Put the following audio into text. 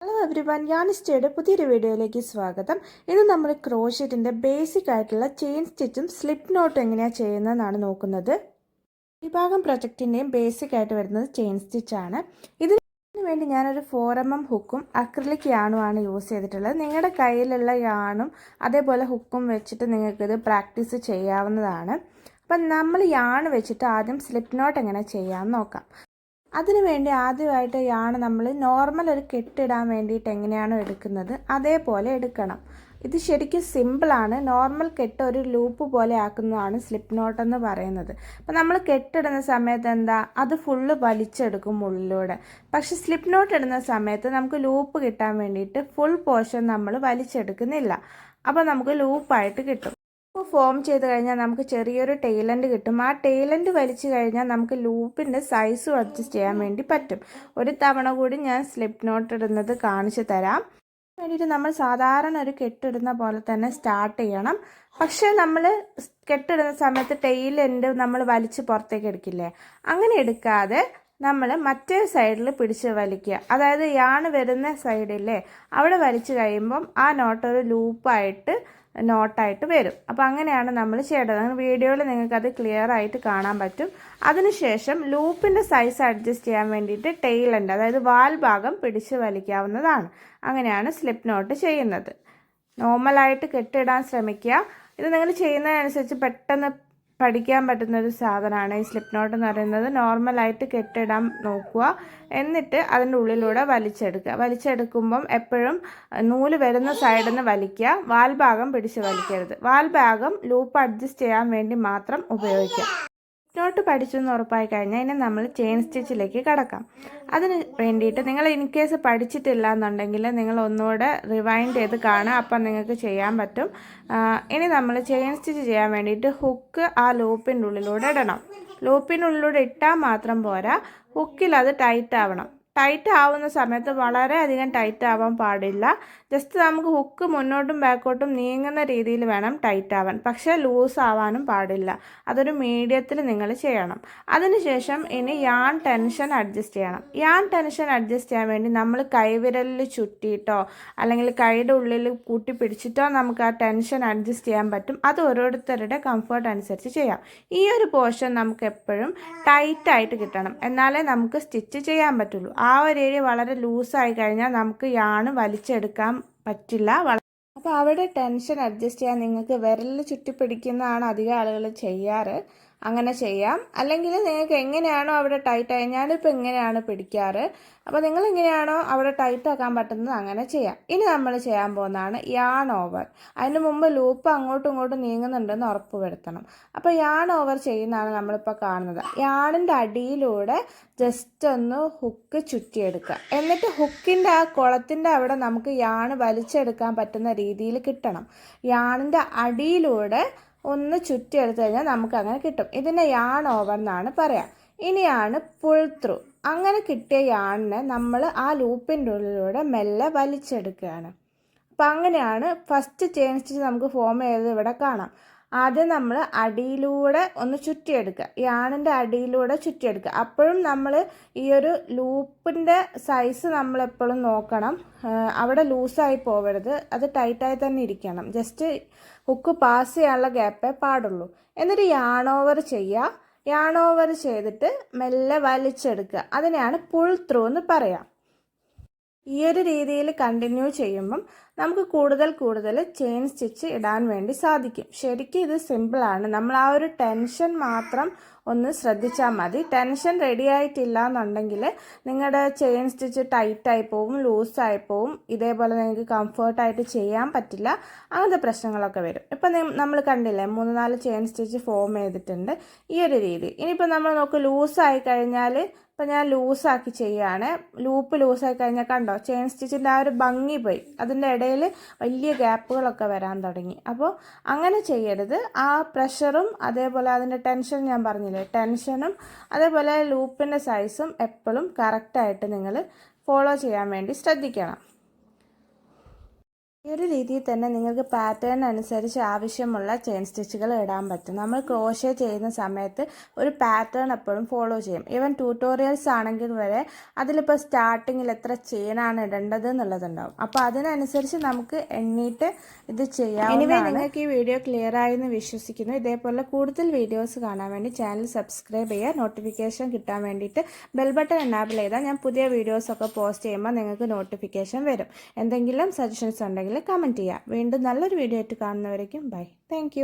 Hello everyone, ഞാൻ സ്റ്റേയുടെ പുതിയൊരു വീഡിയോയിലേക്ക് സ്വാഗതം. ഇന്ന് നമ്മൾ ക്രോഷറ്റിൻ്റെ ബേസിക് ആയിട്ടുള്ള ചെയിൻ സ്റ്റിച്ചും സ്ലിപ്പ് നോട്ടും എങ്ങനെയാണ് ചെയ്യുന്നതെന്നാണ് നോക്കുന്നത്. ഈ ഭാഗം പ്രൊജക്റ്റിൻ്റെയും ബേസിക് ആയിട്ട് വരുന്നത് ചെയിൻ സ്റ്റിച്ചാണ്. ഇതിന് വേണ്ടി ഞാനൊരു 4mm ഹുക്കും അക്രിലിക് യാണുമാണ് യൂസ് ചെയ്തിട്ടുള്ളത്. നിങ്ങളുടെ കയ്യിലുള്ള യാണും അതേപോലെ ഹുക്കും വെച്ചിട്ട് നിങ്ങൾക്കിത് പ്രാക്ടീസ് ചെയ്യാവുന്നതാണ്. അപ്പം നമ്മൾ യാൺ വെച്ചിട്ട് ആദ്യം സ്ലിപ്പ് നോട്ട് എങ്ങനെ ചെയ്യാമെന്ന് നോക്കാം. അതിനുവേണ്ടി ആദ്യമായിട്ട് നമ്മൾ നോർമൽ ഒരു കെട്ടിടാൻ വേണ്ടിയിട്ട് എങ്ങനെയാണോ എടുക്കുന്നത് അതേപോലെ എടുക്കണം. ഇത് ശരിക്കും സിമ്പിളാണ്. നോർമൽ കെട്ട് ഒരു ലൂപ്പ് പോലെ ആക്കുന്നതാണ് സ്ലിപ്പ് നോട്ട് എന്ന് പറയുന്നത്. അപ്പോൾ നമ്മൾ കെട്ടിടുന്ന സമയത്ത് അത് ഫുള്ള് വലിച്ചെടുക്കും ഉള്ളിലൂടെ. പക്ഷെ സ്ലിപ്പ് നോട്ട് ഇടുന്ന സമയത്ത് നമുക്ക് ലൂപ്പ് കിട്ടാൻ വേണ്ടിയിട്ട് ഫുൾ പോർഷൻ നമ്മൾ വലിച്ചെടുക്കുന്നില്ല. അപ്പോൾ നമുക്ക് ലൂപ്പായിട്ട് കിട്ടും. ഫോം ചെയ്ത് കഴിഞ്ഞാൽ നമുക്ക് ചെറിയൊരു ടെയിലൻഡ് കിട്ടും. ആ ടെയിലൻഡ് വലിച്ചു കഴിഞ്ഞാൽ നമുക്ക് ലൂപ്പിൻ്റെ സൈസും അഡ്ജസ്റ്റ് ചെയ്യാൻ വേണ്ടി പറ്റും. ഒരു തവണ കൂടി ഞാൻ സ്ലിപ്പ് നോട്ട് ഇടുന്നത് കാണിച്ചു തരാം. വേണ്ടിയിട്ട് നമ്മൾ സാധാരണ ഒരു കെട്ടിടുന്ന പോലെ തന്നെ സ്റ്റാർട്ട് ചെയ്യണം. പക്ഷേ നമ്മൾ കെട്ടിടുന്ന സമയത്ത് ടെയിലൻഡ് നമ്മൾ വലിച്ച് പുറത്തേക്ക് എടുക്കില്ലേ, അങ്ങനെ എടുക്കാതെ നമ്മൾ മറ്റേ സൈഡിൽ പിടിച്ച് വലിക്കുക. അതായത് യാണ് വരുന്ന സൈഡില്ലേ അവിടെ വലിച്ചു കഴിയുമ്പം ആ നോട്ടൊരു ലൂപ്പായിട്ട് നോട്ടായിട്ട് വരും. അപ്പോൾ അങ്ങനെയാണ് നമ്മൾ ചെയ്യേണ്ടത്. വീഡിയോയിൽ നിങ്ങൾക്കത് ക്ലിയർ ആയിട്ട് കാണാൻ പറ്റും. അതിനുശേഷം ലൂപ്പിൻ്റെ സൈസ് അഡ്ജസ്റ്റ് ചെയ്യാൻ വേണ്ടിയിട്ട് ടെയിലൻഡ് അതായത് വാൽ ഭാഗം പിടിച്ച് വലിക്കാവുന്നതാണ്. അങ്ങനെയാണ് സ്ലിപ്പ് നോട്ട് ചെയ്യുന്നത്. നോർമലായിട്ട് കെട്ടിടാൻ ശ്രമിക്കുക. ഇത് നിങ്ങൾ ചെയ്യുന്നതിനനുസരിച്ച് പെട്ടെന്ന് പഠിക്കാൻ പറ്റുന്നൊരു സാധനമാണ് ഈ സ്ലിപ്പ് നോട്ട് എന്ന് പറയുന്നത്. നോർമലായിട്ട് കെട്ടിടാൻ നോക്കുക, എന്നിട്ട് അതിൻ്റെ ഉള്ളിലൂടെ വലിച്ചെടുക്കുമ്പം എപ്പോഴും നൂല് വരുന്ന സൈഡിൽ നിന്ന് വലിക്കുക. വാൽ ഭാഗം പിടിച്ച് വലിക്കരുത്. വാൽ ഭാഗം ലൂപ്പ് അഡ്ജസ്റ്റ് ചെയ്യാൻ വേണ്ടി മാത്രം ഉപയോഗിക്കുക. നോട്ട് പഠിച്ചെന്ന് ഉറപ്പായി കഴിഞ്ഞാൽ ഇനി നമ്മൾ ചെയിൻ സ്റ്റിച്ചിലേക്ക് കടക്കാം. അതിന് വേണ്ടിയിട്ട് നിങ്ങൾ ഇൻ കേസ് പഠിച്ചിട്ടില്ല എന്നുണ്ടെങ്കിൽ നിങ്ങൾ ഒന്നുകൂടെ റിവൈൻഡ് ചെയ്ത് കാണുക. അപ്പം നിങ്ങൾക്ക് ചെയ്യാൻ പറ്റും. ഇനി നമ്മൾ ചെയിൻ സ്റ്റിച്ച് ചെയ്യാൻ വേണ്ടിയിട്ട് ഹുക്ക് ആ ലൂപ്പിൻ്റെ ഉള്ളിലൂടെ ഇടണം. ലൂപ്പിനുള്ളിലൂടെ ഇട്ടാൽ മാത്രം പോരാ, ഹുക്കിൽ അത് ടൈറ്റ് ആവണം. ടൈറ്റ് ആവുന്ന സമയത്ത് വളരെയധികം ടൈറ്റ് ആവാൻ പാടില്ല. ജസ്റ്റ് നമുക്ക് ഹുക്ക് മുന്നോട്ടും ബാക്കോട്ടും നീങ്ങുന്ന രീതിയിൽ വേണം ടൈറ്റ് ആവാൻ. പക്ഷേ ലൂസ് ആവാനും പാടില്ല. അതൊരു മീഡിയത്തിൽ നിങ്ങൾ ചെയ്യണം. അതിനുശേഷം ഇനി യാൺ ടെൻഷൻ അഡ്ജസ്റ്റ് ചെയ്യണം. യാൺ ടെൻഷൻ അഡ്ജസ്റ്റ് ചെയ്യാൻ വേണ്ടി നമ്മൾ കൈവിരലിൽ ചുറ്റിയിട്ടോ അല്ലെങ്കിൽ കൈയുടെ ഉള്ളിൽ കൂട്ടി പിടിച്ചിട്ടോ നമുക്ക് ആ ടെൻഷൻ അഡ്ജസ്റ്റ് ചെയ്യാൻ പറ്റും. അത് ഓരോരുത്തരുടെ കംഫർട്ട് അനുസരിച്ച് ചെയ്യാം. ഈ ഒരു പോർഷൻ നമുക്ക് എപ്പോഴും ടൈറ്റായിട്ട് കിട്ടണം, എന്നാലേ നമുക്ക് സ്റ്റിച്ച് ചെയ്യാൻ പറ്റുള്ളൂ. ആ ഒരു ഏരിയ വളരെ ലൂസായി കഴിഞ്ഞാൽ നമുക്ക് യാണ് വലിച്ചെടുക്കാൻ പറ്റില്ല. അപ്പോൾ അവിടെ ടെൻഷൻ അഡ്ജസ്റ്റ് ചെയ്യാൻ നിങ്ങൾക്ക് വിരലിൽ ചുറ്റി പിടിക്കുന്നതാണ് അധികം ആളുകൾ ചെയ്യാറ്. അങ്ങനെ ചെയ്യാം. അല്ലെങ്കിൽ നിങ്ങൾക്ക് എങ്ങനെയാണോ അവിടെ ടൈറ്റായി, ഞാനിപ്പോൾ എങ്ങനെയാണ് പിടിക്കാറ്, അപ്പോൾ നിങ്ങൾ എങ്ങനെയാണോ അവിടെ ടൈറ്റ് ആക്കാൻ പറ്റുന്നത് അങ്ങനെ ചെയ്യാം. ഇനി നമ്മൾ ചെയ്യാൻ പോകുന്നതാണ് യാൺ ഓവർ. അതിന് മുമ്പ് ലൂപ്പ് അങ്ങോട്ടും ഇങ്ങോട്ടും നീങ്ങുന്നുണ്ടെന്ന് ഉറപ്പ് വരുത്തണം. അപ്പോൾ യാൺ ഓവർ ചെയ്യുന്നതാണ് നമ്മളിപ്പോൾ കാണുന്നത്. യാണിൻ്റെ അടിയിലൂടെ ജസ്റ്റ് ഒന്ന് ഹുക്ക് ചുറ്റിയെടുക്കുക. എന്നിട്ട് ഹുക്കിൻ്റെ ആ കുളത്തിൻ്റെ അവിടെ നമുക്ക് യാൺ വലിച്ചെടുക്കാൻ പറ്റുന്ന രീതിയിൽ കിട്ടണം. യാണിൻ്റെ അടിയിലൂടെ ഒന്ന് ചുറ്റിയെടുത്ത് കഴിഞ്ഞാൽ നമുക്ക് അങ്ങനെ കിട്ടും. ഇതിനെ യാൺ ഓവർ എന്നാണ് പറയാം. ഇനിയാണ് പുൾ ത്രൂ. അങ്ങനെ കിട്ടിയ യാണിനെ നമ്മൾ ആ ലൂപ്പിൻ്റെ ഉള്ളിലൂടെ മെല്ലെ വലിച്ചെടുക്കുകയാണ്. അപ്പം അങ്ങനെയാണ് ഫസ്റ്റ് ചെയിൻ സ്റ്റിച്ച് നമുക്ക് ഫോം ചെയ്തത് ഇവിടെ കാണാം. ആദ്യം നമ്മൾ അടിയിലൂടെ ഒന്ന് ചുറ്റിയെടുക്കുക, യാണിൻ്റെ അടിയിലൂടെ ചുറ്റിയെടുക്കുക. അപ്പോഴും നമ്മൾ ഈ ഒരു ലൂപ്പിൻ്റെ സൈസ് നമ്മളെപ്പോഴും നോക്കണം. അവിടെ ലൂസായി പോവരുത്, അത് ടൈറ്റായി തന്നെ ഇരിക്കണം. ജസ്റ്റ് ഹുക്ക് പാസ് ചെയ്യാനുള്ള ഗ്യാപ്പേ പാടുള്ളൂ. എന്നിട്ട് യാൺ ഓവർ ചെയ്യുക. യാൺ ഓവർ ചെയ്തിട്ട് മെല്ലെ വലിച്ചെടുക്കുക. അതിനെയാണ് പുൾ ത്രൂ എന്ന് പറയാം. ഈ ഒരു രീതിയിൽ കണ്ടിന്യൂ ചെയ്യുമ്പം നമുക്ക് കൂടുതൽ ചെയിൻ സ്റ്റിച്ച് ഇടാൻ വേണ്ടി സാധിക്കും. ശരിക്കും ഇത് സിമ്പിളാണ്. നമ്മൾ ആ ഒരു ടെൻഷൻ മാത്രം ഒന്ന് ശ്രദ്ധിച്ചാൽ മതി. ടെൻഷൻ റെഡി ആയിട്ടില്ല എന്നുണ്ടെങ്കിൽ നിങ്ങളുടെ ചെയിൻ സ്റ്റിച്ച് ടൈറ്റായി പോവും, ലൂസായി പോവും. ഇതേപോലെ നിങ്ങൾക്ക് കംഫർട്ടായിട്ട് ചെയ്യാൻ പറ്റില്ല. അങ്ങനത്തെ പ്രശ്നങ്ങളൊക്കെ വരും. ഇപ്പം നമ്മൾ കണ്ടില്ലേ 3-4 ചെയിൻ സ്റ്റിച്ച് ഫോം ചെയ്തിട്ടുണ്ട് ഈ ഒരു രീതി. ഇനിയിപ്പോൾ നമ്മൾ നോക്ക് ലൂസായി കഴിഞ്ഞാൽ, ഇപ്പം ഞാൻ ലൂസാക്കി ചെയ്യുകയാണ്. ലൂപ്പ് ലൂസായി കഴിഞ്ഞാൽ കണ്ടോ ചെയിൻ സ്റ്റിച്ചിൻ്റെ ആ ഒരു ഭംഗി പോയി. അതിൻ്റെ ഇടയിൽ വലിയ ഗ്യാപ്പുകളൊക്കെ വരാൻ തുടങ്ങി. അപ്പോൾ അങ്ങനെ ചെയ്യരുത്. ആ പ്രഷറും അതേപോലെ അതിൻ്റെ ടെൻഷൻ ഞാൻ പറഞ്ഞില്ലേ, ടെൻഷനും അതേപോലെ ലൂപ്പിൻ്റെ സൈസും എപ്പോഴും കറക്റ്റായിട്ട് നിങ്ങൾ ഫോളോ ചെയ്യാൻ വേണ്ടി ശ്രദ്ധിക്കണം. ഈ ഒരു രീതിയിൽ തന്നെ നിങ്ങൾക്ക് പാറ്റേൺ അനുസരിച്ച് ആവശ്യമുള്ള ചെയിൻ സ്റ്റിച്ചുകൾ ഇടാൻ പറ്റും. നമ്മൾ ക്രോഷേ ചെയ്യുന്ന സമയത്ത് ഒരു പാറ്റേൺ എപ്പോഴും ഫോളോ ചെയ്യും. ഈവൻ ട്യൂട്ടോറിയൽസ് ആണെങ്കിൽ വരെ അതിലിപ്പോൾ സ്റ്റാർട്ടിങ്ങിൽ എത്ര ചെയിനാണ് ഇടേണ്ടത് എന്നുള്ളതുണ്ടാവും. അപ്പോൾ അതിനനുസരിച്ച് നമുക്ക് എണ്ണീട്ട് ഇത് ചെയ്യാവുന്നതാണ്. നിങ്ങൾക്ക് ഈ വീഡിയോ ക്ലിയർ ആയെന്ന് വിശ്വസിക്കുന്നു. ഇതേപോലെ കൂടുതൽ വീഡിയോസ് കാണാൻ വേണ്ടി ചാനൽ സബ്സ്ക്രൈബ് ചെയ്യുക. നോട്ടിഫിക്കേഷൻ കിട്ടാൻ വേണ്ടിയിട്ട് ബെൽ ബട്ടൺ എനാബിൾ ചെയ്താൽ ഞാൻ പുതിയ വീഡിയോസൊക്കെ പോസ്റ്റ് ചെയ്യുമ്പോൾ നിങ്ങൾക്ക് നോട്ടിഫിക്കേഷൻ വരും. എന്തെങ്കിലും സജഷൻസ് ഉണ്ടെങ്കിൽ കമൻറ്റ് ചെയ്യുക. വീണ്ടും നല്ലൊരു വീഡിയോ ആയിട്ട് കാണുന്നവരേക്കും ബൈ. താങ്ക്